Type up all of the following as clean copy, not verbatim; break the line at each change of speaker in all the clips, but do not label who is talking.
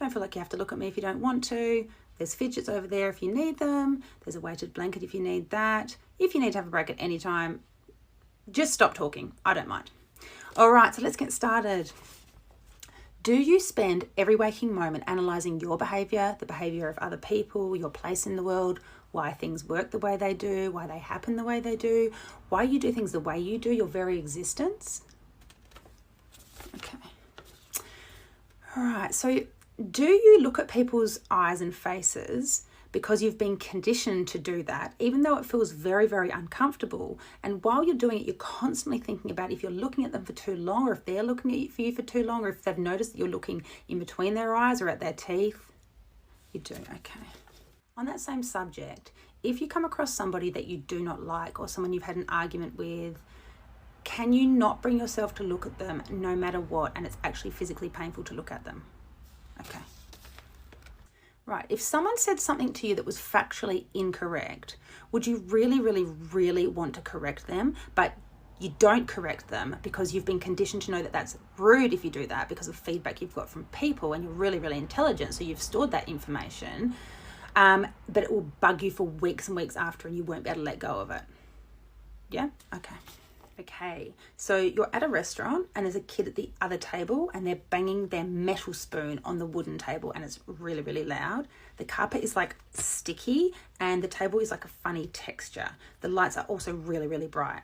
Don't feel like you have to look at me if you don't want to. There's fidgets over there if you need them. There's a weighted blanket if you need that. If you need to have a break at any time, just stop talking. I don't mind. All right, so let's get started. Do you spend every waking moment analysing your behaviour, the behaviour of other people, your place in the world, why things work the way they do, why they happen the way they do, why you do things the way you do, your very existence? Okay. All right, so do you look at people's eyes and faces because you've been conditioned to do that, even though it feels very, very uncomfortable? And while you're doing it, you're constantly thinking about if you're looking at them for too long, or if they're looking at you for too long, or if they've noticed that you're looking in between their eyes or at their teeth. You do, okay. On that same subject, if you come across somebody that you do not like or someone you've had an argument with, can you not bring yourself to look at them no matter what, and it's actually physically painful to look at them? Okay. Right, if someone said something to you that was factually incorrect, would you really, really, really want to correct them, but you don't correct them because you've been conditioned to know that that's rude if you do that because of feedback you've got from people, and you're really, really intelligent, so you've stored that information, but it will bug you for weeks and weeks after, and you won't be able to let go of it? Yeah? Okay, so you're at a restaurant and there's a kid at the other table and they're banging their metal spoon on the wooden table and it's really, really loud. The carpet is like sticky and the table is like a funny texture. The lights are also really, really bright.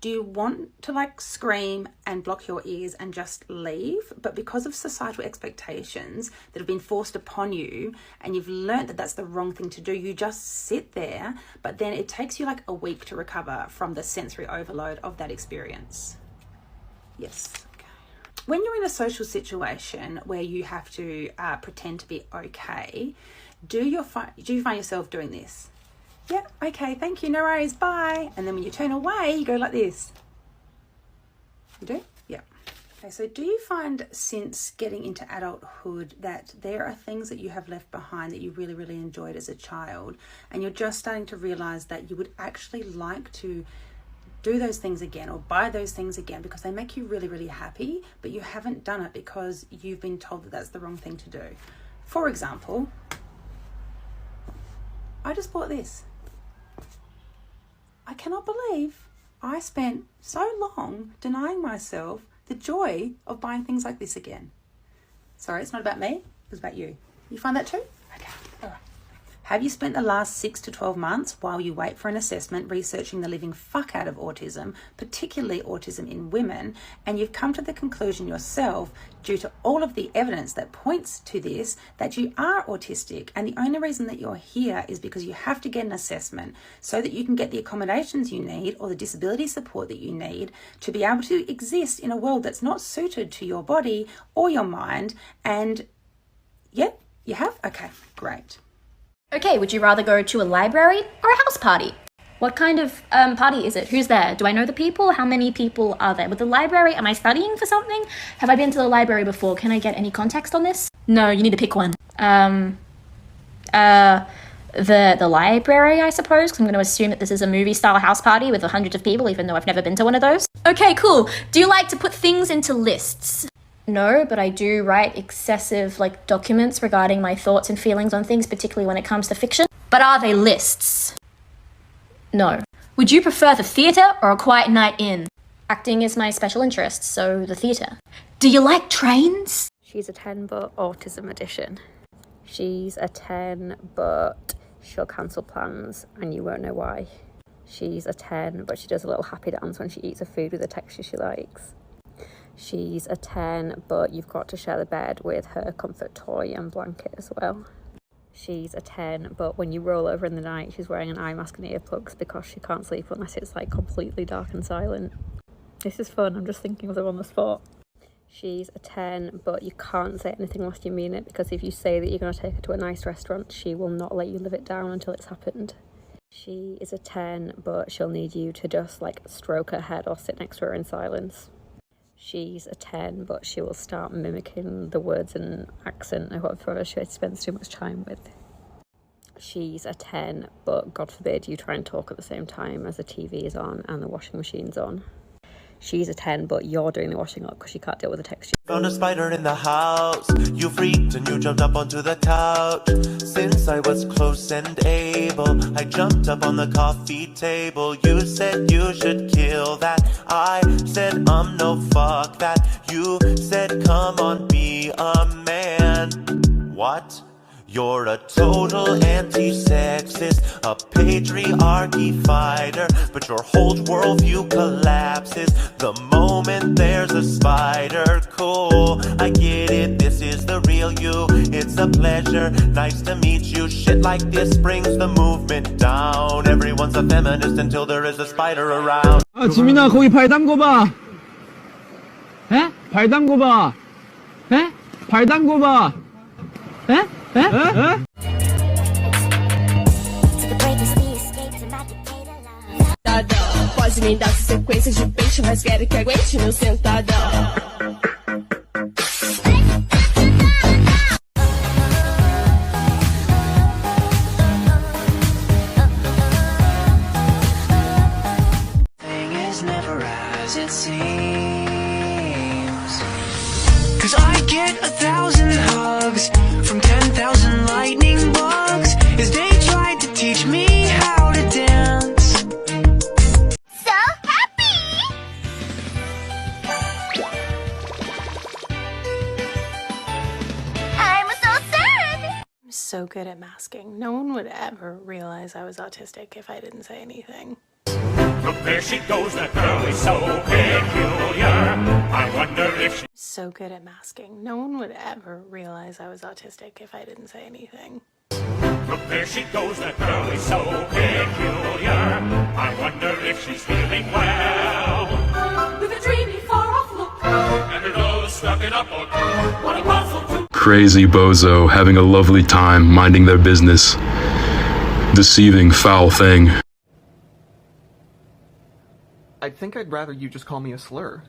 Do you want to like scream and block your ears and just leave? But because of societal expectations that have been forced upon you and you've learned that that's the wrong thing to do, you just sit there, but then it takes you like a week to recover from the sensory overload of that experience. Yes. Okay. When you're in a social situation where you have to pretend to be okay, do you find yourself doing this? Yeah, okay, thank you, no worries, bye. And then when you turn away, you go like this. You do? Yeah. Okay, so do you find since getting into adulthood that there are things that you have left behind that you really, really enjoyed as a child, and you're just starting to realise that you would actually like to do those things again or buy those things again because they make you really, really happy, but you haven't done it because you've been told that that's the wrong thing to do? For example, I just bought this. I cannot believe I spent so long denying myself the joy of buying things like this again. Sorry, it's not about me, it was about you. You find that too? Okay, all right. Have you spent the last 6 to 12 months while you wait for an assessment researching the living fuck out of autism, particularly autism in women, and you've come to the conclusion yourself, due to all of the evidence that points to this, that you are autistic, and the only reason that you're here is because you have to get an assessment so that you can get the accommodations you need or the disability support that you need to be able to exist in a world that's not suited to your body or your mind? And yeah, you have? Okay, great.
Okay, would you rather go to a library or a house party? What kind of party is it? Who's there? Do I know the people? How many people are there? With the library, am I studying for something? Have I been to the library before? Can I get any context on this? No, you need to pick one. The library, I suppose, because I'm going to assume that this is a movie-style house party with hundreds of people, even though I've never been to one of those. Okay, cool. Do you like to put things into lists? No, but I do write excessive documents regarding my thoughts and feelings on things, particularly when it comes to fiction. But are they lists? No. Would you prefer the theatre or a quiet night in? Acting is my special interest, so the theatre. Do you like trains?
She's a 10 but autism edition. She's a 10 but she'll cancel plans and you won't know why. She's a 10 but she does a little happy dance when she eats a food with a texture she likes. She's a 10, but you've got to share the bed with her comfort toy and blanket as well. She's a 10, but when you roll over in the night, she's wearing an eye mask and earplugs because she can't sleep unless it's completely dark and silent. This is fun, I'm just thinking of them on the spot. She's a 10, but you can't say anything unless you mean it, because if you say that you're going to take her to a nice restaurant, she will not let you live it down until it's happened. She is a 10, but she'll need you to just stroke her head or sit next to her in silence. She's a 10, but she will start mimicking the words and accent of whoever she spends too much time with. She's a 10, but God forbid you try and talk at the same time as the TV is on and the washing machine's on. She's a 10, but you're doing the washing up because she can't deal with the texture.
Found a spider in the house. You freaked and you jumped up onto the couch. Since I was close and able, I jumped up on the coffee table. You said you should kill that. I said no, fuck that. You said come on, be a man. What? You're a total anti-sexist, a patriarchy fighter, but your whole worldview collapses the moment there's a spider. Cool, I get it, this is the real you. It's a pleasure, nice to meet you. Shit like this brings the movement down. Everyone's a feminist until there is a spider around.
아, 지민아, 거기 발 담궈봐. 에? 발 담궈봐. 에? 발 담궈봐. 에? 에? 에?
Pode me dar sequência de peixe, mas quero que aguente meu sentadão.
Cause I get 1,000 hugs from 10,000 lightning bugs as they tried to teach me how to dance.
So happy! I'm so sad!
I'm so good at masking. No one would ever realize I was autistic if I didn't say anything.
Look, there she goes, that girl is so peculiar. I wonder if she's
So good at masking. No one would ever realize I was autistic if I didn't say anything.
Look, there she goes, that girl is so peculiar. I wonder if she's feeling well. With a dreamy far-off look, and her nose stuck in a book. What a puzzle to
Crazy bozo having a lovely time minding their business. Deceiving foul thing.
I think I'd rather you just call me a slur.